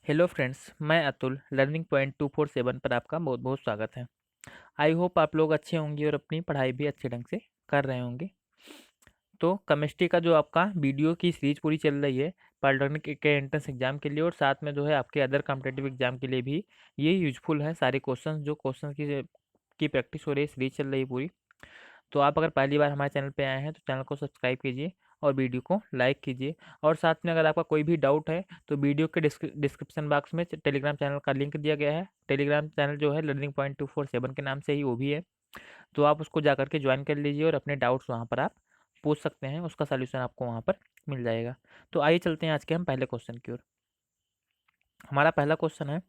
Hello friends, मैं Atul learning point 247 पर आपका बहुत बहुत स्वागत है। आई होप आप लोग अच्छे होंगे और अपनी पढ़ाई भी अच्छे ढंग से कर रहे होंगे। तो केमिस्ट्री का जो आपका वीडियो की सीरीज पूरी चल रही है पॉलिटेक्निक के एंट्रेंस एग्जाम के लिए और साथ में जो है आपके अदर कॉम्पिटेटिव एग्जाम के लिए भी ये यूजफुल है। सारे क्वेश्चन की प्रैक्टिस हो रही है, सीरीज चल रही है पूरी। तो आप अगर पहली बार हमारे चैनल पे आए हैं तो चैनल को सब्सक्राइब कीजिए और वीडियो को लाइक कीजिए। और साथ में अगर आपका कोई भी डाउट है तो वीडियो के डिस्क्रिप्शन बॉक्स में टेलीग्राम चैनल का लिंक दिया गया है। टेलीग्राम चैनल जो है लर्निंग पॉइंट 247 के नाम से ही वो भी है, तो आप उसको जा करके ज्वाइन कर लीजिए और अपने डाउट्स वहाँ पर आप पूछ सकते हैं, उसका सॉल्यूशन आपको वहाँ पर मिल जाएगा। तो आइए चलते हैं आज के हम पहले क्वेश्चन की ओर। हमारा पहला क्वेश्चन है,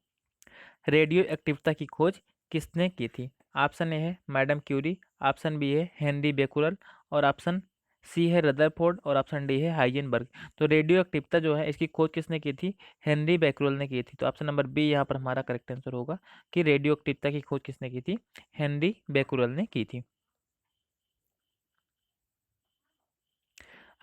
रेडियो एक्टिवता की खोज किसने की थी? ऑप्शन ए है मैडम क्यूरी, ऑप्शन बी है हेनरी बेकुरल और ऑप्शन सी है रदरफोर्ड और ऑप्शन डी है हाइजेनबर्ग। तो रेडियो एक्टिवता जो है इसकी खोज किसने की थी? हेनरी बेकुरल ने की थी। तो ऑप्शन नंबर बी यहाँ पर हमारा करेक्ट आंसर होगा कि रेडियो एक्टिवता की खोज किसने की थी? हेनरी बेकुरल ने की थी।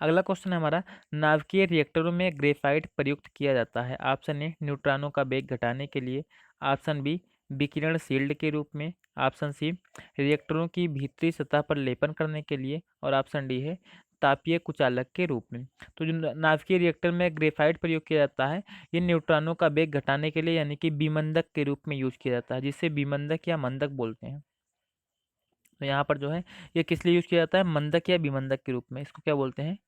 अगला क्वेश्चन है हमारा, नाभिकीय रिएक्टरों में ग्रेफाइट प्रयुक्त किया जाता है। ऑप्शन ए न्यूट्रॉनों का वेग घटाने के लिए, ऑप्शन बी विकिरण शील्ड के रूप में, ऑप्शन सी रिएक्टरों की भीतरी सतह पर लेपन करने के लिए और ऑप्शन डी है तापीय कुचालक के रूप में। तो जो नाभिकीय रिएक्टर में ग्रेफाइट प्रयोग किया जाता है ये न्यूट्रॉनों का वेग घटाने के लिए यानी कि विमंदक के रूप में यूज किया जाता है, जिसे विमंदक या मंदक बोलते हैं। तो यहाँ पर जो है ये किस लिए यूज किया जाता है? मंदक या विमंदक के रूप में। इसको क्या बोलते हैं?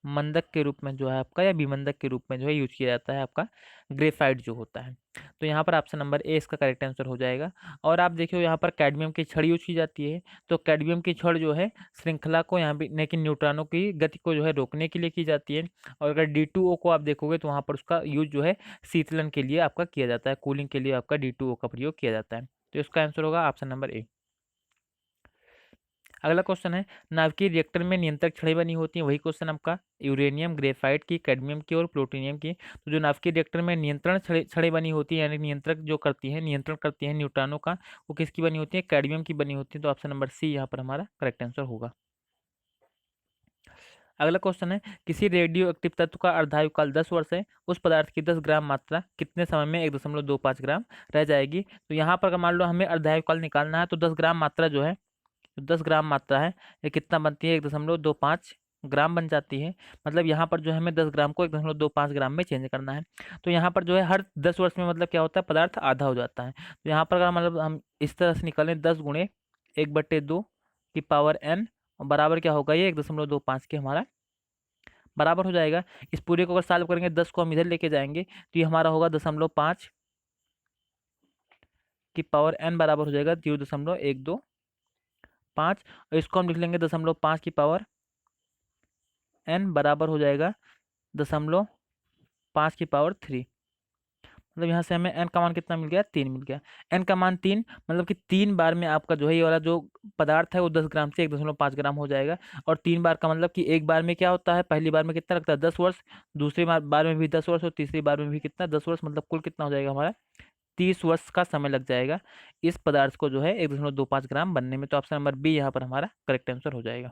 मंदक के रूप में जो है आपका या विमंदक के रूप में जो है यूज किया जाता है आपका ग्रेफाइट जो होता है। तो यहाँ पर ऑप्शन नंबर ए इसका करेक्ट आंसर हो जाएगा। और आप देखिए यहाँ पर कैडमियम की छड़ यूज की जाती है। तो कैडमियम की छड़ जो है श्रृंखला को यहाँ पे लेकिन न्यूट्रॉनों की गति को जो है रोकने के लिए की जाती है। और अगर D2O को आप देखोगे तो वहाँ पर उसका यूज जो है शीतलन के लिए आपका किया जाता है, कूलिंग के लिए आपका D2O का प्रयोग किया जाता है। तो इसका आंसर होगा ऑप्शन नंबर ए। अगला क्वेश्चन है, नाभिकीय रिएक्टर में नियंत्रक छड़ें बनी होती हैं। वही क्वेश्चन आपका यूरेनियम, ग्रेफाइट की, कैडमियम की और प्लूटोनियम की। तो जो नाभिकीय रिएक्टर में नियंत्रण छड़ें बनी होती है यानी नियंत्रक जो करती हैं, नियंत्रण करती हैं न्यूट्रॉनों का, वो किसकी बनी होती है? कैडमियम की बनी होती है। तो ऑप्शन नंबर सी यहाँ पर हमारा करेक्ट आंसर होगा। अगला क्वेश्चन है, किसी रेडियो एक्टिव तत्व का अर्धायुकाल 10 वर्ष है, उस पदार्थ की 10 ग्राम मात्रा कितने समय में 1.25 ग्राम रह जाएगी? तो यहाँ पर अगर मान लो हमें अर्धायुकाल निकालना है तो 10 ग्राम मात्रा जो है, तो 10 ग्राम मात्रा है ये कितना बनती है? 1.25 ग्राम बन जाती है। मतलब यहाँ पर जो है हमें 10 ग्राम को 1.25 ग्राम में चेंज करना है। तो यहाँ पर जो है हर 10 वर्ष में मतलब क्या होता है? पदार्थ आधा हो जाता है। तो यहाँ पर अगर मतलब हम इस तरह से निकालें 10 गुणे 1/2 की पावर n बराबर क्या होगा? ये 1.25 के हमारा बराबर हो जाएगा। इस पूरे को अगर सॉल्व करेंगे 10 को हम इधर लेके जाएंगे तो ये हमारा होगा 0.5 की पावर n बराबर हो जाएगा 0.125। और इसको हम लिख लेंगे 0.5 की पावर n बराबर हो जाएगा 0.5 की पावर 3। मतलब यहाँ से हमें n का मान कितना मिल गया? 3 मिल गया। n का मान 3 मतलब कि 3 बार में आपका जो है ये वाला जो पदार्थ है वो 10 ग्राम से 1.5 ग्राम हो जाएगा। और 3 बार का मतलब कि एक बार में क्या होता है? पहली बार में कितना लगता है? 10 वर्ष। दूसरी बार में भी 10 वर्ष और तीसरी बार में भी कितना? 10 वर्ष। मतलब कुल कितना हो जाएगा हमारा? 30 वर्ष का समय लग जाएगा इस पदार्थ को जो है 1.25 ग्राम बनने में। तो ऑप्शन नंबर बी यहाँ पर हमारा करेक्ट आंसर हो जाएगा।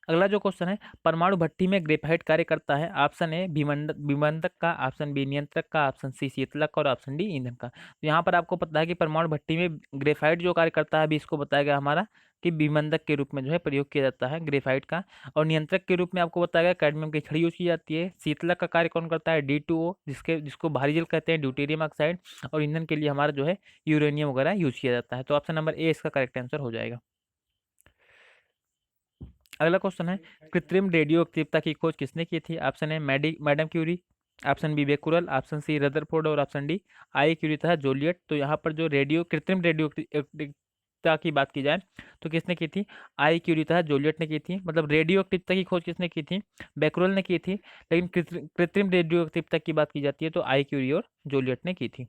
अगला जो क्वेश्चन है, परमाणु भट्टी में ग्रेफाइट कार्य करता है। ऑप्शन ए विमंदक का, ऑप्शन बी नियंत्रक का, ऑप्शन सी शीतलक और ऑप्शन डी ईंधन का। तो यहाँ पर आपको पता है कि परमाणु भट्टी में ग्रेफाइट जो कार्य करता है अभी इसको बताया गया हमारा कि विमंदक के रूप में जो है प्रयोग किया जाता है ग्रेफाइट का। और नियंत्रक के रूप में आपको बताया गया कैडमियम की छड़ी यूज की जाती है। शीतलक का कार्य कौन करता है? D2O, जिसको भारी जल कहते हैं, ड्यूटेरियम ऑक्साइड। और ईंधन के लिए हमारा जो है यूरेनियम वगैरह यूज किया जाता है। तो ऑप्शन नंबर ए इसका करेक्ट आंसर हो जाएगा। अगला क्वेश्चन है, कृत्रिम रेडियो एक्टिवता की खोज किसने की थी? Option A madam Curie, option B Becquerel, option C Rutherford और ऑप्शन डी आई क्यूरी तथा जोलियट। तो यहाँ पर जो कृत्रिम रेडियो एक्टिवता की बात की जाए तो किसने की थी? आई क्यूरी तथा जोलियट ने की थी। मतलब रेडियो एक्टिवता की खोज किसने की थी? बेकुरल ने की थी। लेकिन कृत्रिम रेडियो एक्टिवता की बात की जाती है तो आई क्यूरी और जोलियट ने की थी।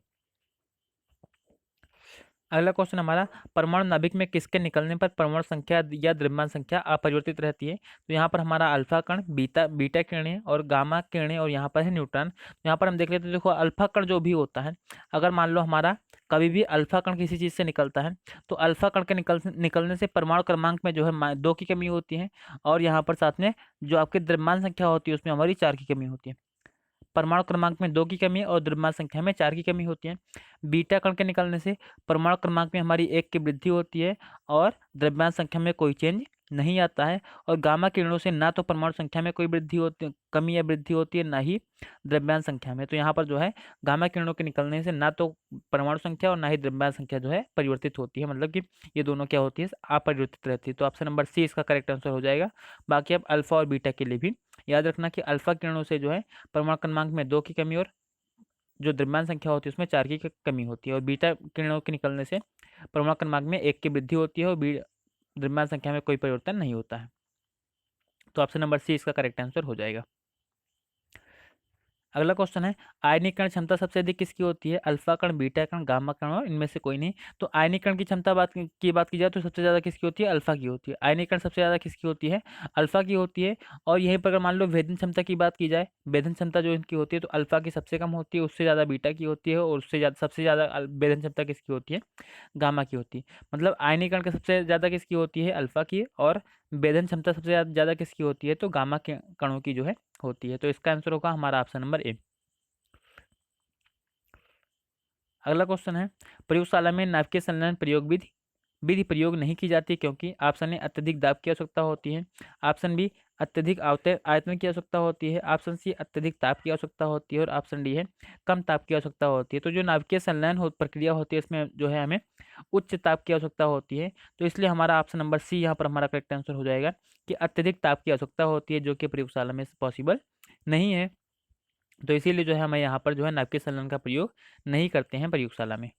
अगला क्वेश्चन हमारा, परमाणु नाभिक में किसके निकलने पर परमाणु संख्या या द्रव्यमान संख्या अपरिवर्तित रहती है? तो यहाँ पर हमारा अल्फा कण, बीटा बीटा किरणें और गामा किरणें और यहाँ पर है न्यूट्रॉन। तो यहाँ पर हम देख लेते हैं, देखो अल्फा कण जो भी होता है, अगर मान लो हमारा कभी भी अल्फा कण किसी चीज से निकलता है तो अल्फा कण के निकलने से परमाणु क्रमांक में जो है 2 की कमी होती है। और यहाँ पर साथ में जो आपके द्रव्यमान संख्या होती है उसमें हमारी 4 की कमी होती है। परमाणु क्रमांक में 2 की कमी और द्रव्यमान संख्या में 4 की कमी होती है। बीटा कण के निकलने से परमाणु क्रमांक में हमारी 1 की वृद्धि होती है और द्रव्यमान संख्या में कोई चेंज नहीं आता है। और गामा किरणों से ना तो परमाणु संख्या में कोई वृद्धि होती, कमी या वृद्धि होती है, ना ही द्रव्यमान संख्या में। तो यहाँ पर जो है गामा किरणों के निकलने से ना तो परमाणु संख्या और ना ही द्रव्यमान संख्या जो है परिवर्तित होती है, मतलब कि ये दोनों क्या होती है, अपरिवर्तित रहती है। तो ऑप्शन नंबर सी इसका करेक्ट आंसर हो जाएगा। बाकी अब अल्फा और बीटा के लिए भी याद रखना कि अल्फा किरणों से जो है परमाणु क्रमांक में 2 की कमी और जो द्रव्यमान संख्या होती है उसमें 4 की कमी होती है। और बीटा किरणों के निकलने से परमाणु क्रमांक में 1 की वृद्धि होती है और द्रव्यमान संख्या में कोई परिवर्तन नहीं होता है। तो ऑप्शन नंबर सी इसका करेक्ट आंसर हो जाएगा। अगला क्वेश्चन है, आयनीकरण क्षमता सबसे अधिक किसकी होती है? अल्फा कण, बीटा कण, गामा कण और इनमें से कोई नहीं। तो आयनीकरण की क्षमता बात की जाए तो सबसे ज़्यादा किसकी होती है? अल्फा की होती है। आयनीकरण सबसे ज़्यादा किसकी होती है? अल्फा की होती है। और यहीं पर अगर मान लो भेदन क्षमता की बात की जाए, भेदन क्षमता जो इनकी होती है तो अल्फा की सबसे कम होती है, उससे ज़्यादा बीटा की होती है और उससे ज़्यादा सबसे ज़्यादा भेदन क्षमता किसकी होती है? गामा की होती है। मतलब आयनीकरण की सबसे ज़्यादा किसकी होती है? अल्फा की। और भेदन क्षमता सबसे ज़्यादा किसकी होती है? तो गामा के कणों की जो है होती है। तो इसका आंसर होगा हमारा ऑप्शन नंबर ए। अगला क्वेश्चन है, प्रयोगशाला में नाभिकीय संलयन प्रयोग विधि विधि प्रयोग नहीं की जाती क्योंकि ऑप्शन ए अत्यधिक दाब की आवश्यकता होती है, ऑप्शन बी अत्यधिक आयतन की आवश्यकता होती है, ऑप्शन सी अत्यधिक ताप की आवश्यकता होती है और ऑप्शन डी है कम ताप की आवश्यकता होती है। तो जो नाभिकीय संलयन प्रक्रिया होती है इसमें जो है हमें उच्च ताप की आवश्यकता होती है। तो इसलिए हमारा ऑप्शन नंबर सी यहाँ पर हमारा करेक्ट आंसर हो जाएगा कि अत्यधिक ताप की आवश्यकता होती है, जो कि प्रयोगशाला में पॉसिबल नहीं है। तो इसीलिए जो है हमें यहाँ पर जो है नाभिकीय संलयन का प्रयोग नहीं करते हैं प्रयोगशाला में।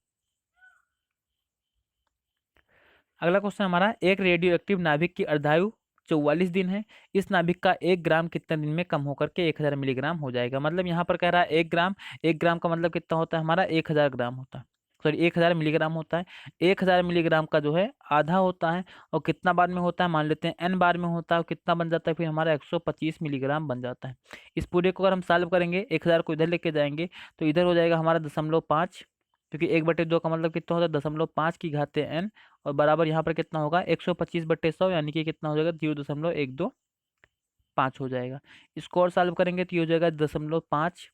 अगला क्वेश्चन हमारा, एक रेडियो एक्टिव नाभिक की अर्धायु 44 दिन है, इस नाभिक का 1 ग्राम कितने दिन में कम होकर के 1000 मिलीग्राम हो जाएगा। मतलब यहाँ पर कह रहा है 1 ग्राम का मतलब कितना होता है हमारा? 1000 ग्राम होता है, सॉरी 1000 मिलीग्राम होता है। 1000 मिलीग्राम का जो है आधा होता है और कितना बार में होता है? मान लेते हैं n बार में होता है और कितना बन जाता है फिर हमारा? 125 मिलीग्राम बन जाता है। इस पूरे को अगर हम सॉल्व करेंगे, 1000 को इधर लेके जाएंगे तो इधर हो जाएगा हमारा 0.5, क्योंकि 1/2 का मतलब कितना होता है? 0.5 की घाते n और बराबर यहाँ पर कितना होगा? 125/100 यानी कि कितना हो जाएगा? 0.125 हो जाएगा। इसको और सॉल्व करेंगे तो ये हो जाएगा 0.5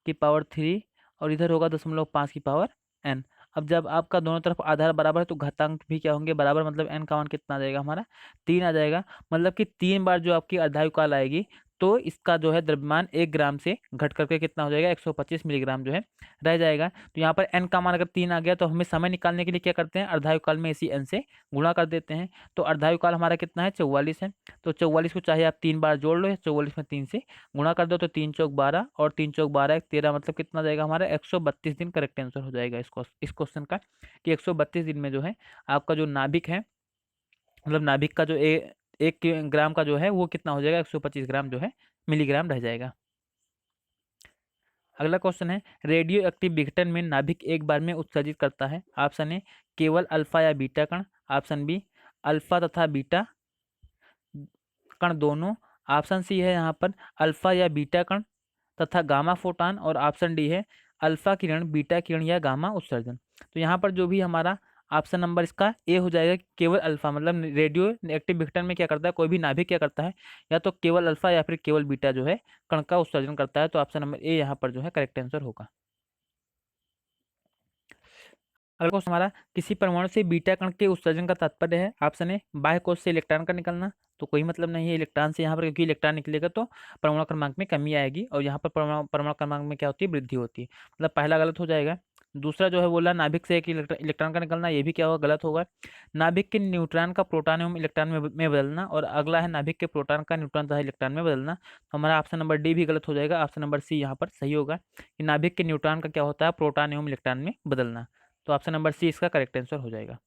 की पावर 3 और इधर होगा 0.5 की पावर n। अब जब आपका दोनों तरफ आधार बराबर है तो घातांक भी क्या होंगे? बराबर। मतलब n का मान कितना आ जाएगा हमारा? 3 आ जाएगा। मतलब कि 3 बार जो आपकी अर्धायु काल आएगी तो इसका जो है द्रव्यमान 1 ग्राम से घट करके कितना हो जाएगा? 125 मिलीग्राम जो है रह जाएगा। तो यहाँ पर n का मान अगर 3 आ गया तो हमें समय निकालने के लिए क्या करते हैं? अर्धायु काल में इसी n से गुणा कर देते हैं। तो अर्धायु काल हमारा कितना है? 44 है। तो 44 को चाहे आप 3 बार जोड़ लो या 44 में 3 से गुणा कर दो तो 3 चौक 12 और 3 चौक 12 13, मतलब कितना जाएगा हमारा? 132 दिन करेक्ट आंसर हो जाएगा इस क्वेश्चन का, कि 132 दिन में जो है आपका जो नाभिक है, मतलब नाभिक का जो 1 ग्राम का जो है वो कितना हो जाएगा? 125 ग्राम जो है मिलीग्राम रह जाएगा। अगला क्वेश्चन है, रेडियो एक्टिव विघटन में नाभिक एक बार में उत्सर्जित करता है। ऑप्शन ए केवल अल्फा या बीटा कण, ऑप्शन बी अल्फा तथा बीटा कण दोनों, ऑप्शन सी है यहाँ पर अल्फा या बीटा कण तथा गामा फोटान और ऑप्शन डी है अल्फा किरण, बीटा किरण या गामा उत्सर्जन। तो यहाँ पर जो भी हमारा ऑप्शन नंबर इसका ए हो जाएगा, केवल अल्फा। मतलब रेडियो एक्टिव विघटन में क्या करता है, कोई भी नाभिक क्या करता है, या तो केवल अल्फा या फिर केवल बीटा जो है कण का उत्सर्जन करता है। तो ऑप्शन नंबर ए यहाँ पर जो है करेक्ट आंसर होगा। अगला क्वेश्चन हमारा, किसी परमाणु से बीटा कण के उत्सर्जन का तात्पर्य है। ऑप्शन ए बाह्य कोश से इलेक्ट्रॉन का निकलना, तो कोई मतलब नहीं है इलेक्ट्रॉन से यहाँ पर, क्योंकि इलेक्ट्रॉन निकलेगा तो परमाणु क्रमांक में कमी आएगी और यहाँ पर परमाणु क्रमांक में क्या होती है? वृद्धि होती है। मतलब पहला गलत हो जाएगा। दूसरा जो है बोला नाभिक से एक इलेक्ट्रॉन का निकलना, ये भी क्या होगा? गलत होगा। नाभिक के न्यूट्रॉन का प्रोटॉन एवं इलेक्ट्रॉन में बदलना, और अगला है नाभिक के प्रोटॉन का न्यूट्रॉन तथा इलेक्ट्रॉन में बदलना। तो हमारा ऑप्शन नंबर डी भी गलत हो जाएगा। ऑप्शन नंबर सी यहाँ पर सही होगा कि नाभिक के न्यूट्रॉन का क्या होता है? प्रोटॉन एवं इलेक्ट्रॉन में बदलना। तो ऑप्शन नंबर सी इसका करेक्ट आंसर हो जाएगा।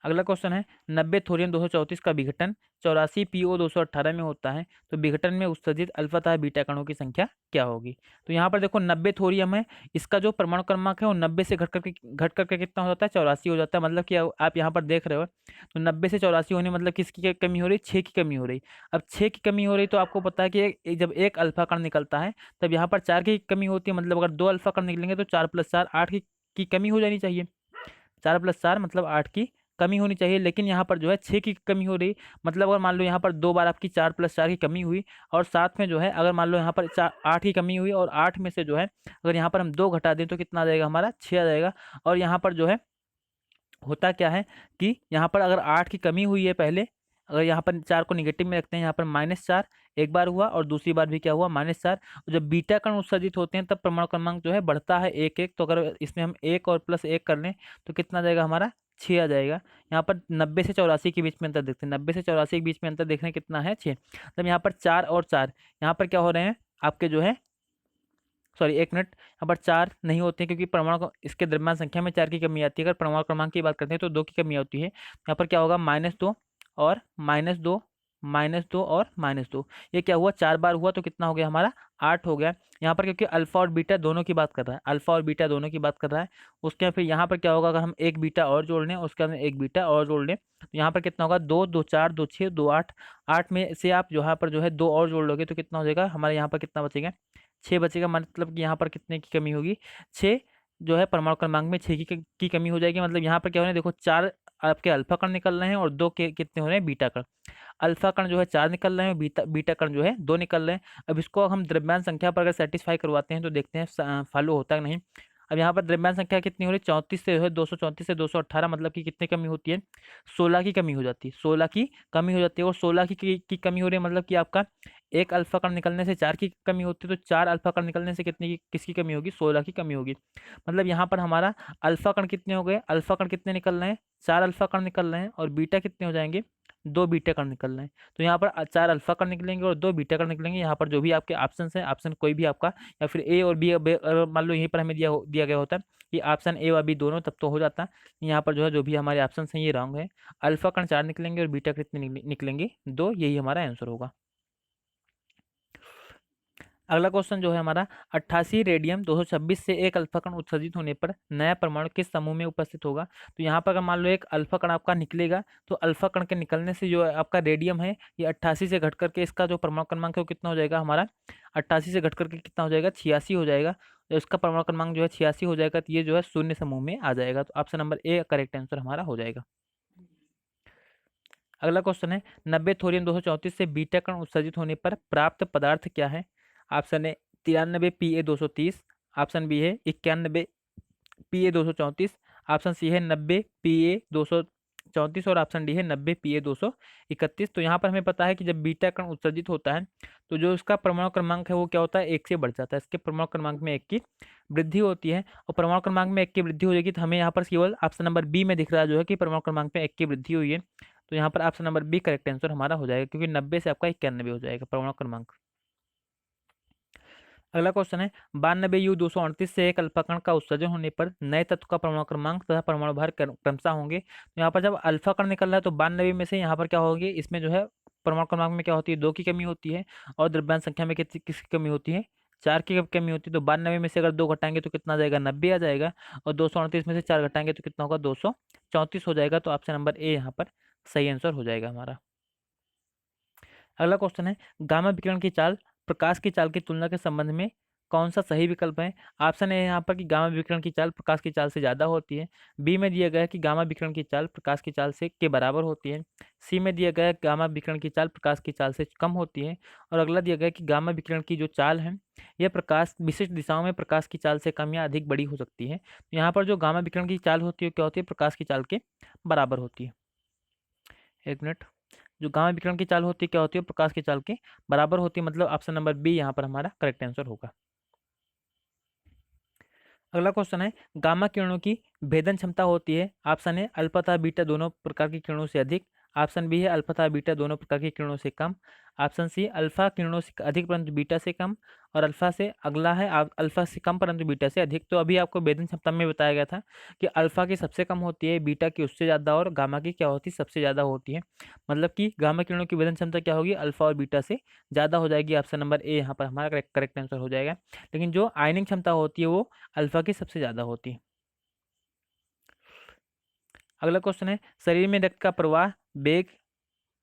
अगला क्वेश्चन है, 90 थोरियम 234 का विघटन 84 PO 218 में होता है, तो विघटन में उत्सर्जित अल्फा तथा बीटा कणों की संख्या क्या होगी? तो यहाँ पर देखो 90 थोरियम है, इसका जो परमाणु क्रमांक है वो 90 से घट करके कितना हो जाता है? 84 हो जाता है। मतलब कि आप यहाँ पर देख रहे हो तो 90 से 84 होने मतलब किसकी कमी हो रही? 6 की कमी हो रही। अब 6 की कमी हो रही तो आपको पता है कि जब एक अल्फा कण निकलता है तब यहाँ पर 4 की कमी होती है। मतलब अगर 2 अल्फा कण निकलेंगे तो 4 + 4 8 की कमी हो जानी चाहिए। 4 + 4 मतलब 8 की कमी होनी चाहिए, लेकिन यहाँ पर जो है 6 की कमी हो रही। मतलब अगर मान लो यहाँ पर 2 बार आपकी 4 + 4 की कमी हुई, और साथ में जो है अगर मान लो यहाँ पर 8 की कमी हुई, और 8 में से जो है अगर यहाँ पर हम 2 घटा दें तो कितना आ जाएगा हमारा, 6 आ जाएगा। और यहाँ पर जो है होता क्या है कि यहाँ पर अगर 8 की कमी हुई है पहले, अगर यहाँ पर 4 को निगेटिव में रखते हैं, यहाँ पर -4 एक बार हुआ और दूसरी बार भी क्या हुआ, -4। जब बीटा कण उत्सर्जित होते हैं तब परमाणु क्रमांक जो है बढ़ता है 1-1। तो अगर इसमें हम 1 और +1 कर लें तो कितना आ जाएगा हमारा, 6 आ जाएगा। यहाँ पर 90 से 84 के बीच में अंतर देखते हैं, 90 से 84 के बीच में अंतर देखने कितना है, 6। तब यहाँ पर 4 और 4 यहाँ पर क्या हो रहे हैं आपके जो है, सॉरी 1 मिनट, यहाँ पर 4 नहीं होते हैं क्योंकि इसके द्रव्यमान संख्या में 4 की कमी आती है। अगर परमाणु क्रमांक की बात करते हैं तो 2 की कमी होती है। यहाँ पर क्या होगा, -2 और -2, -2 और -2। ये क्या हुआ, 4 बार हुआ तो कितना हो गया हमारा, 8 हो गया। यहाँ पर क्योंकि अल्फा और बीटा दोनों की बात कर रहा है, अल्फा और बीटा दोनों की बात कर रहा है। उसके फिर यहाँ पर क्या होगा, अगर हम एक बीटा और जोड़ लें, उसके अंदर एक बीटा और जोड़ लें तो यहाँ पर कितना होगा, 2 2 4 2 6 2 8। 8 में से आप यहाँ पर जो है 2 और जोड़ लोगे तो कितना हो जाएगा हमारे, यहाँ पर कितना बचेगा, 6 बचेगा। मतलब कि यहाँ पर कितने की कमी होगी, 6 जो है परमाणु क्रमांक में 6 की कमी हो जाएगी। मतलब यहाँ पर क्या हो रहा है, देखो 4 आपके अल्फा कण निकल रहे हैं और 2 के कितने हो रहे हैं, बीटा कण। अल्फा कण जो है 4 निकल रहे हैं, बीटा कण जो है 2 निकल रहे हैं। अब इसको हम द्रव्यमान संख्या पर अगर सेटिस्फाई करवाते हैं तो देखते हैं फॉलो होता है नहीं। अब यहाँ पर द्रव्यमान संख्या कितनी हो रही है, 34 से जो है 234 से 218, मतलब कि कितनी कमी होती है, 16 की कमी हो जाती है, 16 की कमी हो जाती है। और 16 की कमी हो रही है, मतलब कि आपका एक अल्फा कण निकलने से 4 की कमी होती है, तो 4 अल्फा कण निकलने से किसकी कमी होगी, 16 की कमी होगी। मतलब यहाँ पर हमारा अल्फा कण कितने हो गए, अल्फा कण कितने निकल रहे हैं, 4 अल्फा कण निकल रहे हैं, और बीटा कितने हो जाएंगे, 2 बीटा कण निकल रहे हैं। तो यहाँ पर 4 अल्फा कण निकलेंगे और 2 बीटा कण निकलेंगे। यहाँ पर जो भी आपके ऑप्शन है, ऑप्शन कोई भी आपका, या फिर ए और बी, मान लो यहीं पर हमें दिया गया होता है कि ऑप्शन ए और बी दोनों, तब तो हो जाता। यहाँ पर जो है जो भी हमारे ऑप्शन हैं ये रॉन्ग है। अल्फा कण 4 निकलेंगे और बीटा कितने निकलेंगे, 2। यही हमारा आंसर होगा। अगला क्वेश्चन जो है हमारा, 88 रेडियम 226 से एक अल्फा कण उत्सर्जित होने पर नया परमाणु किस समूह में उपस्थित होगा। तो यहाँ पर अगर मान लो एक अल्फा कण आपका निकलेगा, तो अल्फा कण के निकलने से जो आपका रेडियम है ये 88 से घट करके इसका जो परमाणु क्रमांक है वो कितना हो जाएगा हमारा, 88 से घट करके कितना हो जाएगा, 86 हो जाएगा। तो इसका परमाणु क्रमांक जो है 86 हो जाएगा, तो ये जो है शून्य समूह में आ जाएगा। तो option number A correct answer हमारा हो जाएगा। अगला क्वेश्चन है, 90 थोरियम 234 से बीटा कण उत्सर्जित होने पर प्राप्त पदार्थ क्या है। Option A 93 Pa230, option B है 91 Pa234, ऑप्शन सी है 90 Pa234, और ऑप्शन डी है 90 Pa231। तो यहाँ पर हमें पता है कि जब बीटा कण उत्सर्जित होता है तो जो इसका परमाणु क्रमांक है वो क्या होता है, 1 से बढ़ जाता है। इसके परमाणु क्रमांक में 1 की वृद्धि होती है, और परमाणु क्रमांक में 1 की वृद्धि हो जाएगी तो हमें यहाँ पर केवल ऑप्शन नंबर बी में दिख रहा है जो है कि परमाणु क्रमांक में 1 की वृद्धि हुई है। तो यहाँ पर option number B correct answer हमारा हो जाएगा, क्योंकि 90 से आपका 91 हो जाएगा परमाणु क्रमांक। अगला क्वेश्चन है, 92U238 से एक अल्फा कण का उत्सर्जन होने पर नए तत्व का परमाणु क्रमांक तथा परमाणु भार क्रमशः होंगे। तो यहाँ पर जब अल्फा कण निकल रहा है तो 92 में से यहाँ पर क्या होगी, इसमें जो है परमाणु क्रमांक में क्या होती है, 2 की कमी होती है, और द्रव्यमान संख्या में किसकी कमी होती है, 4 की कमी होती है। तो 92 में से अगर 2 घटाएंगे तो कितना आ जाएगा, 90 आ जाएगा, और 238 में से 4 घटाएंगे तो कितना होगा, 234 हो जाएगा। तो ऑप्शन नंबर ए यहाँ पर सही आंसर हो जाएगा हमारा। अगला क्वेश्चन है, गामा विकिरण की चाल प्रकाश की चाल की तुलना के संबंध में कौन सा सही विकल्प है। ऑप्शन है यहाँ पर कि गामा विकिरण की चाल प्रकाश की चाल से ज़्यादा होती है, बी में दिया गया है कि गामा विकिरण की चाल प्रकाश की चाल से के बराबर होती है, सी में दिया गया है कि गामा विकिरण की चाल प्रकाश की चाल से कम होती है, और अगला दिया गया है कि गामा विकिरण की जो चाल है यह प्रकाश विशिष्ट दिशाओं में प्रकाश की चाल से कम या अधिक बड़ी हो सकती है। तो यहाँ पर जो गामा विकिरण की चाल होती है क्या होती है, प्रकाश की चाल के बराबर होती है। एक मिनट, जो गामा विकिरण की चाल होती है क्या होती है, प्रकाश की चाल के बराबर होती है। मतलब ऑप्शन नंबर बी यहाँ पर हमारा करेक्ट आंसर होगा। अगला क्वेश्चन है, गामा किरणों की भेदन क्षमता होती है। ऑप्शन है अल्फा तथा बीटा दोनों प्रकार की किरणों से अधिक, ऑप्शन बी है अल्फा तथा बीटा दोनों प्रकार की किरणों से कम, ऑप्शन सी अल्फा किरणों से अधिक परंतु बीटा से कम, और अल्फा से अगला है अल्फा से कम परंतु बीटा से अधिक। तो अभी आपको भेदन क्षमता में बताया गया था कि अल्फा की सबसे कम होती है, बीटा की उससे ज़्यादा, और गामा की क्या होती है, सबसे ज़्यादा होती है। मतलब कि गामा किरणों की भेदन क्षमता क्या होगी, अल्फा और बीटा से ज़्यादा हो जाएगी। ऑप्शन नंबर ए यहाँ पर हमारा करेक्ट आंसर हो जाएगा। लेकिन जो आयनिक क्षमता होती है वो अल्फा की सबसे ज़्यादा होती है। अगला क्वेश्चन है, शरीर में रक्त का प्रवाह वेग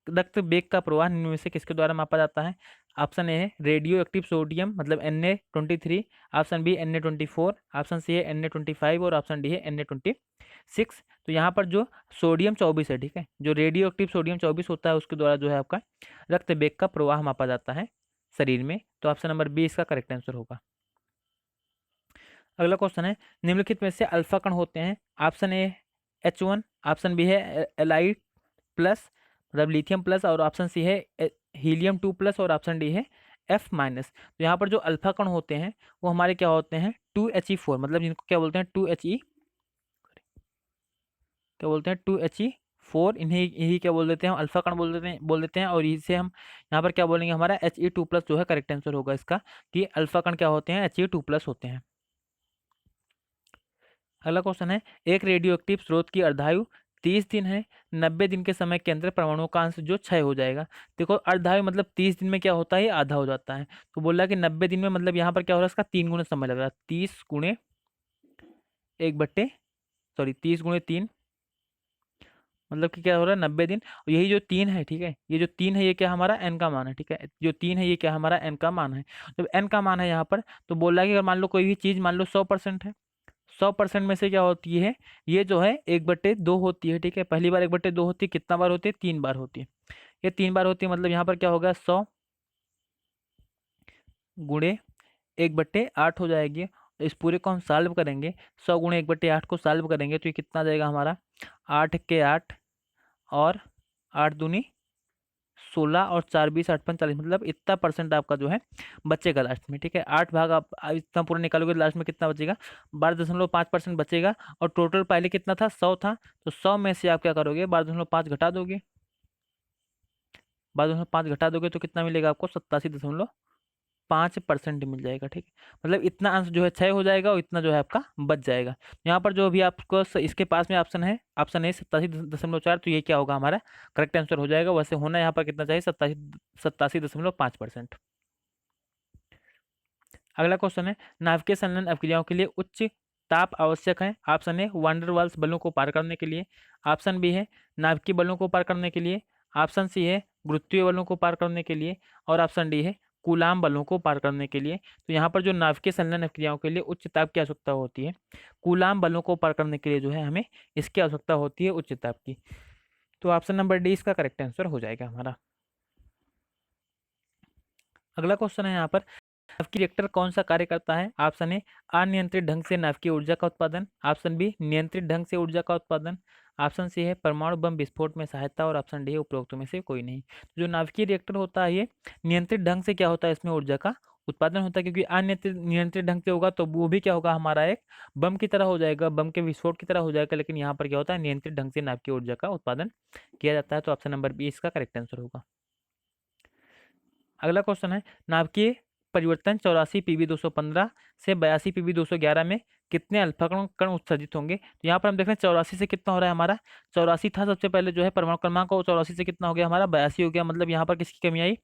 रक्त वेग का प्रवाह निम्न में से किसके द्वारा मापा जाता है। ऑप्शन ए है रेडियो एक्टिव सोडियम मतलब Na23, option B Na24, option C है Na25 और ऑप्शन डी है Na26। तो यहाँ पर जो सोडियम 24 है, ठीक है, जो रेडियो एक्टिव सोडियम 24 होता है उसके द्वारा जो है आपका रक्त वेग का प्रवाह मापा जाता है शरीर में। तो ऑप्शन नंबर बी इसका करेक्ट आंसर होगा। अगला क्वेश्चन है निम्नलिखित में से अल्फा कण होते हैं। Option A H1, option B है Li प्लस मतलब लिथियम प्लस, और ऑप्शन सी है हीलियम 2 प्लस, और ऑप्शन डी है F माइनस। तो यहाँ पर जो अल्फा कण होते हैं वो हमारे क्या होते हैं 2He4, मतलब जिनको क्या बोलते हैं 2He, क्या बोलते हैं 2He4, इन्हें यही क्या बोल देते हैं हम अल्फा कण बोल देते हैं और इसे हम यहाँ पर क्या बोलेंगे हमारा He2 प्लस जो है करेक्ट आंसर होगा इसका, कि अल्फा कण क्या होते हैं He2 प्लस होते हैं। अगला क्वेश्चन है एक रेडियो एक्टिव स्रोत की अर्धायु 30 दिन है, 90 दिन के समय के अंदर परमाणुओं का अंश जो क्षय हो जाएगा। देखो अर्धायु मतलब 30 दिन में क्या होता है, ये आधा हो जाता है। तो बोल रहा है कि 90 दिन में, मतलब यहाँ पर क्या हो रहा है इसका 3 गुना समय लग रहा है, 30 गुणे 3, मतलब कि क्या हो रहा है 90 दिन। और यही जो 3 है, ठीक है, ये जो 3 है ये क्या हमारा n का मान है, ठीक है, जो 3 है ये क्या हमारा n का मान है। जब n का मान है यहाँ पर, तो बोल रहा है कि अगर मान लो कोई भी चीज़ मान लो 100% है, 100% में से क्या होती है, ये जो है 1/2 होती है, ठीक है, पहली बार 1/2 होती है, कितना बार होती है 3 बार होती है, ये 3 बार होती है, मतलब यहाँ पर क्या होगा 100 गुणे 1/8 हो जाएगी। इस पूरे को हम सॉल्व करेंगे, 100 गुणे 1/8 को सॉल्व करेंगे तो ये कितना आ जाएगा हमारा 8 के 8 और 8 दूनी 16 और 4 20 8 45, मतलब इतना परसेंट आपका जो है बचेगा लास्ट में, ठीक है। 8 भाग आप इतना पूरा निकालोगे तो लास्ट में कितना बचेगा 12.5% बचेगा। और टोटल पहले कितना था 100 था, तो 100 में से आप क्या करोगे 12.5 घटा दोगे, 12.5 घटा दोगे तो कितना मिलेगा आपको 87.5% मिल जाएगा, ठीक है। मतलब इतना अंश जो है क्षय हो जाएगा और इतना जो है आपका बच जाएगा। यहाँ पर जो भी आपको इसके पास में ऑप्शन है, ऑप्शन है 87.4, तो ये क्या होगा हमारा करेक्ट आंसर हो जाएगा। वैसे होना यहाँ पर कितना चाहिए 87.5%। अगला क्वेश्चन है नाभिकीय संलयन अभिक्रियाओं के लिए उच्च ताप आवश्यक है। ऑप्शन ए वांडर वाल्स बलों को पार करने के लिए, ऑप्शन बी है नाभिकीय बलों को पार करने के लिए, ऑप्शन सी है गुरुत्वीय बलों को पार करने के लिए, और ऑप्शन डी है कूलाम बलों को पार करने के लिए। तो यहाँ पर जो नाभिकीय संलयन अभिक्रियाओं के लिए उच्च ताप की आवश्यकता होती है, कूलाम बलों को पार करने के लिए जो है हमें इसकी आवश्यकता होती है उच्च ताप की। तो ऑप्शन नंबर डी इसका करेक्ट आंसर हो जाएगा हमारा। अगला क्वेश्चन है यहाँ पर नाभिकीय रिएक्टर कौन सा कार्य करता है। ऑप्शन ए अनियंत्रित ढंग से नाभिकीय ऊर्जा का उत्पादन, ऑप्शन बी नियंत्रित ढंग से ऊर्जा का उत्पादन, ऑप्शन सी है परमाणु बम विस्फोट में सहायता, और ऑप्शन डी है उपरोक्त में से कोई नहीं। जो नाभिकीय रिएक्टर होता है ये नियंत्रित ढंग से क्या होता है इसमें ऊर्जा का उत्पादन होता है, क्योंकि अनियंत्रित नियंत्रित ढंग से होगा तो वो भी क्या होगा हमारा एक बम की तरह हो जाएगा, बम के विस्फोट की तरह हो जाएगा। लेकिन यहाँ पर क्या होता है नियंत्रित ढंग से नाभिकीय ऊर्जा का उत्पादन किया जाता है। तो ऑप्शन नंबर बी इसका करेक्ट आंसर होगा। अगला क्वेश्चन है नाभिकीय परिवर्तन 84 पीबी 215 से 82 पीबी 211 में कितने अल्फा कण कण उत्सर्जित होंगे। तो यहाँ पर हम देख रहे हैं 84 से कितना हो रहा है हमारा 84 था सबसे पहले जो है परमाणु क्रमांक, और 84 से कितना हो गया हमारा 82 हो गया। मतलब यहाँ पर किसकी कमी आई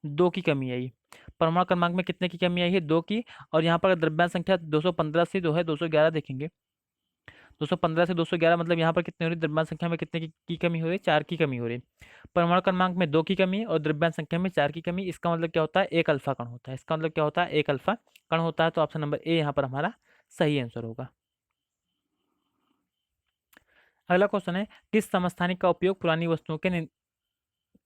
2 की कमी आई। परमाणु क्रमांक में कितने की कमी आई है 2 की। और यहाँ पर द्रव्यमान संख्या 215 से जो है 211 देखेंगे, 215 से 211 मतलब यहाँ पर कितनी हो रही द्रव्यमान संख्या में कितने की कमी हो रही 4 की कमी हो रही। परमाणु क्रमांक में 2 की कमी और द्रव्यमान संख्या में 4 की कमी, इसका मतलब क्या होता है एक अल्फा कण होता है, इसका मतलब क्या होता है एक अल्फा कण होता है। तो ऑप्शन नंबर ए यहाँ पर हमारा सही आंसर होगा। अगला क्वेश्चन है किस समस्थानिक का उपयोग पुरानी वस्तुओं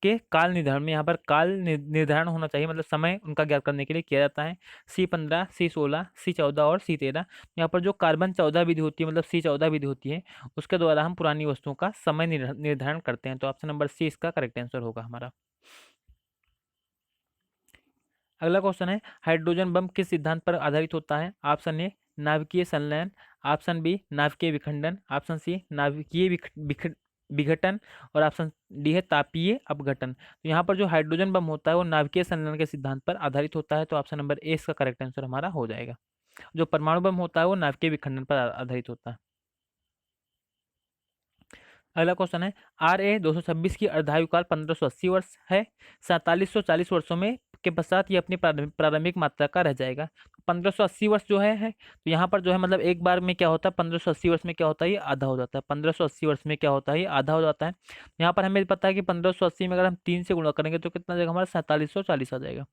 के काल निर्धारण में, यहाँ पर काल निर्धारण होना चाहिए मतलब समय उनका ज्ञात करने के लिए किया जाता है। C15, C16, C14 और C13। यहाँ पर जो कार्बन 14 विधि होती है मतलब C14 विधि होती है, उसके द्वारा हम पुरानी वस्तुओं का समय निर्धारण करते हैं। तो ऑप्शन नंबर सी इसका करेक्ट आंसर होगा हमारा। अगला क्वेश्चन है हाइड्रोजन बम किस सिद्धांत पर आधारित होता है। ऑप्शन ए नाभिकीय संलयन, ऑप्शन बी नाभिकीय विखंडन, ऑप्शन सी नाभिकीय विघटन, और ऑप्शन डी है तापीय अपघटन। तो यहाँ पर जो हाइड्रोजन बम होता है वो नाभिकीय संलयन के सिद्धांत पर आधारित होता है। तो ऑप्शन नंबर ए इसका करेक्ट आंसर हमारा हो जाएगा। जो परमाणु बम होता है वो नाभिकीय विखंडन पर आधारित होता है। अगला क्वेश्चन है RA226 की अर्धायु काल 1580 वर्ष है, 4740 वर्षों में के पश्चात ये अपनी प्रारंभिक मात्रा का रह जाएगा। 1580 वर्ष जो है तो यहाँ पर जो है मतलब एक बार में क्या होता है 1580 वर्ष में क्या होता है ये आधा हो जाता है, 1580 वर्ष में क्या होता है ये आधा हो जाता है। यहाँ पर हमें पता है कि 1580 में अगर हम 3 से गुणा करेंगे तो कितना आ जाएगा हमारा 4740 आ जाएगा।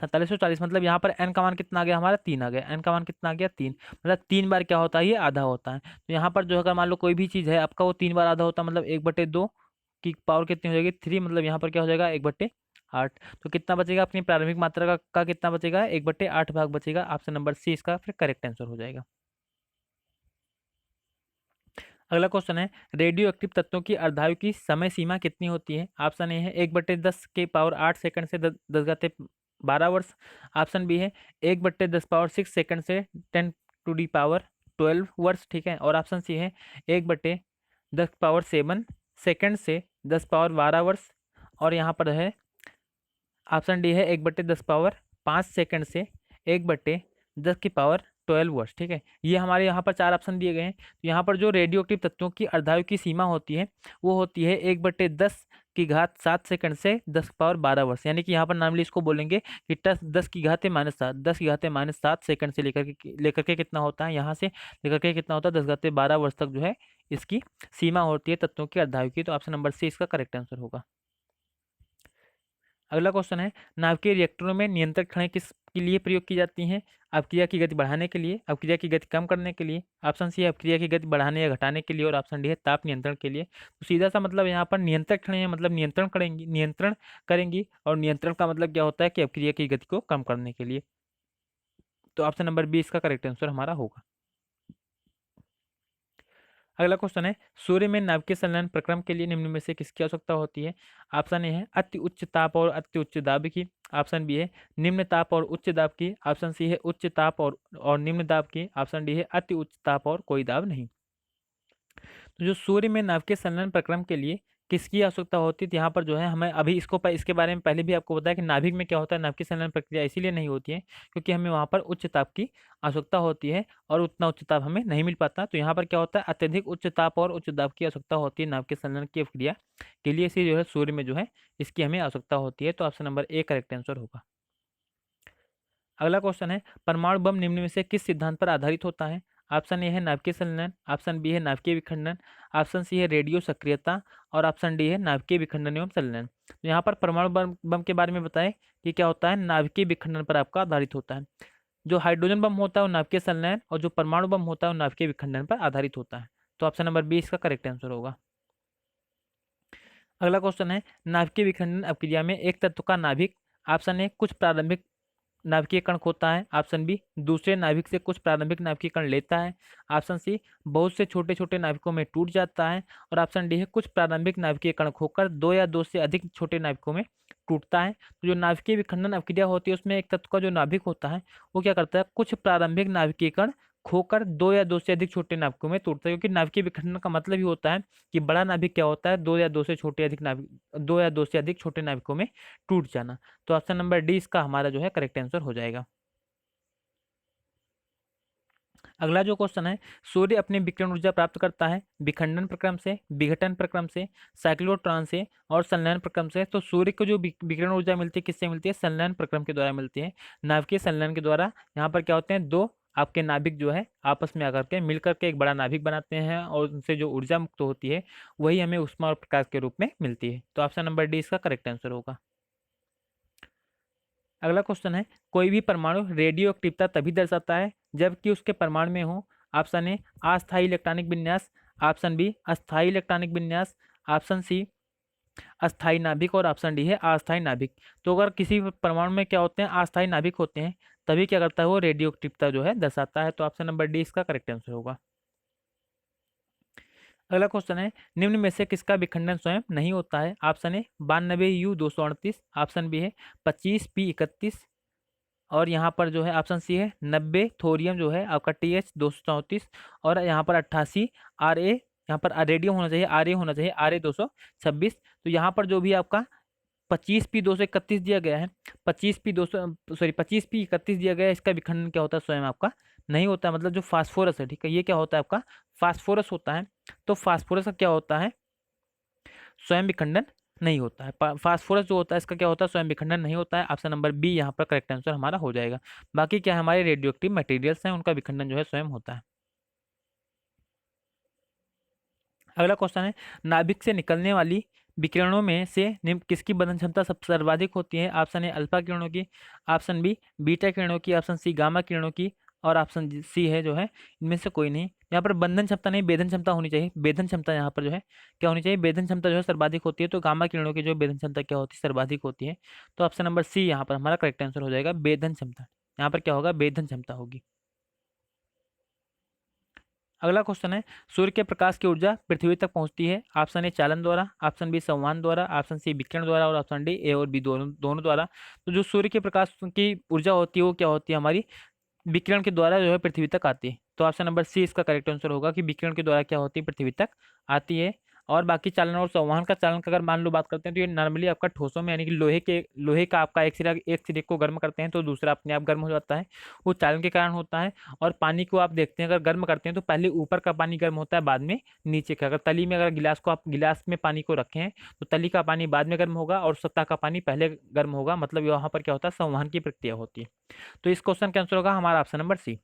4740 मतलब यहाँ पर n का मान कितना आ गया हमारा 3 आ गया, n का मान कितना आ गया 3, मतलब 3 बार क्या होता है ये आधा होता है। तो यहाँ पर जो अगर मान लो कोई भी चीज़ है आपका वो 3 बार आधा होता है, मतलब 1/2 की पावर कितनी हो जाएगी 3, मतलब यहाँ पर क्या हो जाएगा 1/8। तो कितना बचेगा अपनी प्रारंभिक मात्रा का कितना बचेगा 1/8 भाग बचेगा। ऑप्शन नंबर सी इसका फिर करेक्ट आंसर हो जाएगा। अगला क्वेश्चन है रेडियो एक्टिव तत्वों की अर्धायु की समय सीमा कितनी होती है। ऑप्शन ए है 1/10 के पावर 8 सेकंड से 10⁻12 वर्ष। ऑप्शन बी है 1/10 पावर 6 सेकंड से 10⁻12 वर्ष, ठीक है। और ऑप्शन सी है 1/10 पावर 7 सेकंड से 10 पावर 12 वर्ष। और यहाँ पर है ऑप्शन डी है 1/10 पावर 5 सेकंड से 1/10 की पावर 12 वर्ष, ठीक है। ये हमारे यहाँ पर 4 ऑप्शन दिए गए हैं। तो यहाँ पर जो रेडियो एक्टिव तत्वों की अर्धायु की सीमा होती है वो होती है 1/10 की घात 7 सेकंड से 10 पावर 12 वर्ष, यानी कि यहाँ पर नार्मली इसको बोलेंगे कि 10 की घात-7 10 की घात-7 सेकंड से लेकर के कितना होता है, यहाँ से लेकर के कितना होता है 10⁻12 वर्ष तक जो है इसकी सीमा होती है तत्वों की अर्धायु की। तो ऑप्शन नंबर सी इसका करेक्ट आंसर होगा। अगला क्वेश्चन है नाभिकीय रिएक्टरों में नियंत्रण छड़ें किस के लिए प्रयोग की जाती हैं। अपक्रिया की गति बढ़ाने के लिए, अपक्रिया की गति कम करने के लिए, ऑप्शन सी है अपक्रिया की गति बढ़ाने या घटाने के लिए, और ऑप्शन डी है ताप नियंत्रण के लिए। तो सीधा सा मतलब यहाँ पर नियंत्रक छड़ें मतलब नियंत्रण करेंगी, और नियंत्रण का मतलब क्या होता है कि अपक्रिया की गति को कम करने के लिए। तो ऑप्शन नंबर बी इसका करेक्ट आंसर हमारा होगा। अगला क्वेश्चन है सूर्य में नाभिकीय संलयन प्रक्रम के लिए निम्न में से किसकी आवश्यकता होती है। ऑप्शन ए है अति उच्च ताप और अति उच्च दाब की। ऑप्शन बी है निम्न ताप और उच्च दाब की। ऑप्शन सी है उच्च ताप और निम्न दाब की। ऑप्शन डी है अति उच्च ताप और कोई दाब नहीं। तो जो सूर्य में नाभिकीय संलयन प्रक्रम के लिए किसकी आवश्यकता होती है, तो यहाँ पर जो है हमें अभी इसके बारे में पहले भी आपको बताया कि नाभिक में क्या होता है, नाभिकीय संलयन प्रक्रिया इसीलिए नहीं होती है क्योंकि हमें वहाँ पर उच्च ताप की आवश्यकता होती है और उतना उच्च ताप हमें नहीं मिल पाता। तो यहाँ पर क्या होता है अत्यधिक उच्च ताप और उच्च दाब की आवश्यकता होती है नाभिकीय संलयन की प्रक्रिया के लिए, इसी जो है सूर्य में जो है इसकी हमें आवश्यकता होती है। तो option number A correct answer होगा। अगला क्वेश्चन है परमाणु बम निम्न में से किस सिद्धांत पर आधारित होता है। ऑप्शन ए है नाभिकीय संलयन, ऑप्शन बी है नाभिकीय विखंडन, ऑप्शन सी है रेडियो सक्रियता, और ऑप्शन डी है नाभिकीय विखंडन एवं संलयन। तो यहाँ पर परमाणु बम के बारे में बताएं कि क्या होता है नाभिकीय विखंडन पर आपका आधारित होता है। जो हाइड्रोजन बम होता है वो नाभिकीय संलयन, और जो परमाणु बम होता है वो नाभिकीय विखंडन पर आधारित होता है। तो ऑप्शन नंबर बी इसका करेक्ट आंसर होगा। अगला क्वेश्चन है नाभिकीय विखंडन अभिक्रिया में एक तत्व का नाभिक ऑप्शन ए कुछ प्रारंभिक नाभिकीय कण खोता है, ऑप्शन बी दूसरे नाभिक से कुछ प्रारंभिक नाभिकीय कण लेता है, ऑप्शन सी बहुत से छोटे छोटे नाभिकों में टूट जाता है, और ऑप्शन डी है कुछ प्रारंभिक नाभिकीय कण खोकर 2 या 2 से अधिक छोटे नाभिकों में टूटता है। तो जो नाभिकीय विखंडन अभिक्रिया होती है उसमें एक तत्व का जो नाभिक होता है वो क्या करता है कुछ प्रारंभिक नाभिकीय कण खोकर 2 या 2 से अधिक छोटे नाभिकों में टूटता है, क्योंकि नाभिकीय विखंडन का मतलब ही होता है कि बड़ा नाभिक क्या होता है 2 या 2 से अधिक छोटे नाभिकों में टूट जाना। तो ऑप्शन नंबर डी इसका हमारा जो है करेक्ट आंसर हो जाएगा। अगला जो क्वेश्चन है सूर्य अपनी विकिरण ऊर्जा प्राप्त करता है विखंडन प्रक्रम से, विघटन प्रक्रम से, साइक्लोट्रॉन से और संलयन प्रक्रम से। तो सूर्य को जो विकिरण ऊर्जा मिलती है किससे मिलती है, संलयन प्रक्रम के द्वारा मिलती है। नाभिकीय संलयन के द्वारा यहाँ पर क्या होते हैं दो आपके नाभिक जो है आपस में आकर के मिलकर के एक बड़ा नाभिक बनाते हैं, और उनसे जो ऊर्जा मुक्त होती है वही हमें ऊष्मा और प्रकाश के रूप में मिलती है। तो ऑप्शन नंबर डी इसका करेक्ट आंसर होगा। अगला क्वेश्चन है कोई भी परमाणु रेडियो एक्टिवता तभी दर्शाता है जबकि उसके परमाणु में हो। ऑप्शन ए अस्थायी इलेक्ट्रॉनिक विन्यास, ऑप्शन बी अस्थायी इलेक्ट्रॉनिक विन्यास, ऑप्शन सी अस्थायी नाभिक, और ऑप्शन डी है अस्थायी नाभिक। तो अगर किसी परमाणु में क्या होते हैं अस्थायी नाभिक होते हैं तभी क्या करता है वो रेडियो एक्टिवता जो है दर्शाता है। तो ऑप्शन नंबर डी इसका करेक्ट आंसर होगा। अगला क्वेश्चन है निम्न में से किसका विखंडन स्वयं नहीं होता है। Option A 92U238, option B है 25P31, और यहाँ पर जो है ऑप्शन सी है 90 थोरियम जो है आपका TH234, और यहाँ पर 88 RA, यहाँ पर रेडियम होना चाहिए RA होना चाहिए RA226। तो यहाँ पर जो भी आपका 25P231 दिया गया है 25P31 दिया गया है, इसका विखंडन क्या होता है स्वयं आपका नहीं होता है। मतलब जो फास्फोरस है ठीक है ये क्या होता है आपका फास्फोरस होता है। तो फास्फोरस का क्या होता है स्वयं विखंडन नहीं होता है। फास्फोरस जो होता है इसका क्या होता है स्वयं विखंडन नहीं होता है। ऑप्शन नंबर बी यहाँ पर करेक्ट आंसर हमारा हो जाएगा। बाकी क्या हमारे रेडियो एक्टिव मटेरियल्स हैं उनका विखंडन जो है स्वयं होता है। अगला क्वेश्चन है नाभिक से निकलने वाली विकिरणों में से निम्न किसकी बंधन क्षमता सबसे सर्वाधिक होती है? ऑप्शन ए अल्फा किरणों की, ऑप्शन बी बीटा किरणों की, ऑप्शन सी गामा किरणों की, और ऑप्शन सी है जो है इनमें से कोई नहीं। यहाँ पर बंधन क्षमता नहीं, भेदन क्षमता होनी चाहिए। भेदन क्षमता यहाँ पर जो है क्या होनी चाहिए? भेदन क्षमता जो है सर्वाधिक होती है, तो गामा किरणों की जो भेदन क्षमता क्या होती है? सर्वाधिक होती है। तो ऑप्शन नंबर सी यहाँ पर हमारा करेक्ट आंसर हो जाएगा, भेदन क्षमता। यहाँ पर क्या होगा? भेदन क्षमता होगी। अगला क्वेश्चन है, सूर्य के प्रकाश की ऊर्जा पृथ्वी तक पहुंचती है? ऑप्शन ए चालन द्वारा, ऑप्शन बी संवहन द्वारा, ऑप्शन सी विकिरण द्वारा, और ऑप्शन डी ए और बी दोनों दोनों द्वारा। तो जो सूर्य के प्रकाश की ऊर्जा होती है वो क्या होती है? हमारी विकिरण के द्वारा जो है पृथ्वी तक आती है। तो ऑप्शन नंबर सी इसका करेक्ट आंसर होगा कि विकिरण के द्वारा क्या होती है? पृथ्वी तक आती है। और बाकी चालन और संवहन का, चालन का अगर मान लो बात करते हैं तो ये नॉर्मली आपका ठोसों में, यानी कि लोहे का आपका एक सिरे को गर्म करते हैं तो दूसरा अपने आप गर्म हो जाता है, वो चालन के कारण होता है। और पानी को आप देखते हैं, अगर गर्म करते हैं तो पहले ऊपर का पानी गर्म होता है, बाद में नीचे का। अगर तली में, अगर गिलास में पानी को रखें तो तली का पानी बाद में गर्म होगा और सतह का पानी पहले गर्म होगा, मतलब यहाँ पर क्या होता है? संवहन की प्रक्रिया होती है। तो इस क्वेश्चन का आंसर होगा हमारा ऑप्शन नंबर सी।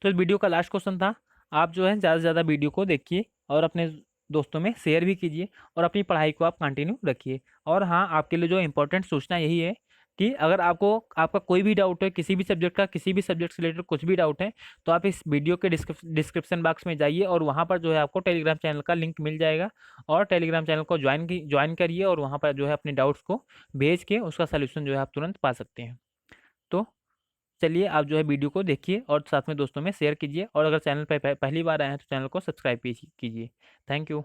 तो इस वीडियो का लास्ट क्वेश्चन था। आप जो है ज़्यादा से ज़्यादा वीडियो को देखिए और अपने दोस्तों में शेयर भी कीजिए, और अपनी पढ़ाई को आप कंटिन्यू रखिए। और हाँ, आपके लिए जो इंपॉर्टेंट सूचना यही है कि अगर आपका कोई भी डाउट है किसी भी सब्जेक्ट का, किसी भी सब्जेक्ट से रिलेटेड कुछ भी डाउट है, तो आप इस वीडियो के डिस्क्रिप्शन बॉक्स में जाइए और वहाँ पर जो है आपको टेलीग्राम चैनल का लिंक मिल जाएगा, और टेलीग्राम चैनल को ज्वाइन करिए, और वहाँ पर जो है अपने डाउट्स को भेज के उसका सोल्यूशन जो है आप तुरंत पा सकते हैं। तो चलिए, आप जो है वीडियो को देखिए और साथ में दोस्तों में शेयर कीजिए, और अगर चैनल पर पहली बार आए हैं तो चैनल को सब्सक्राइब कीजिए। Thank you.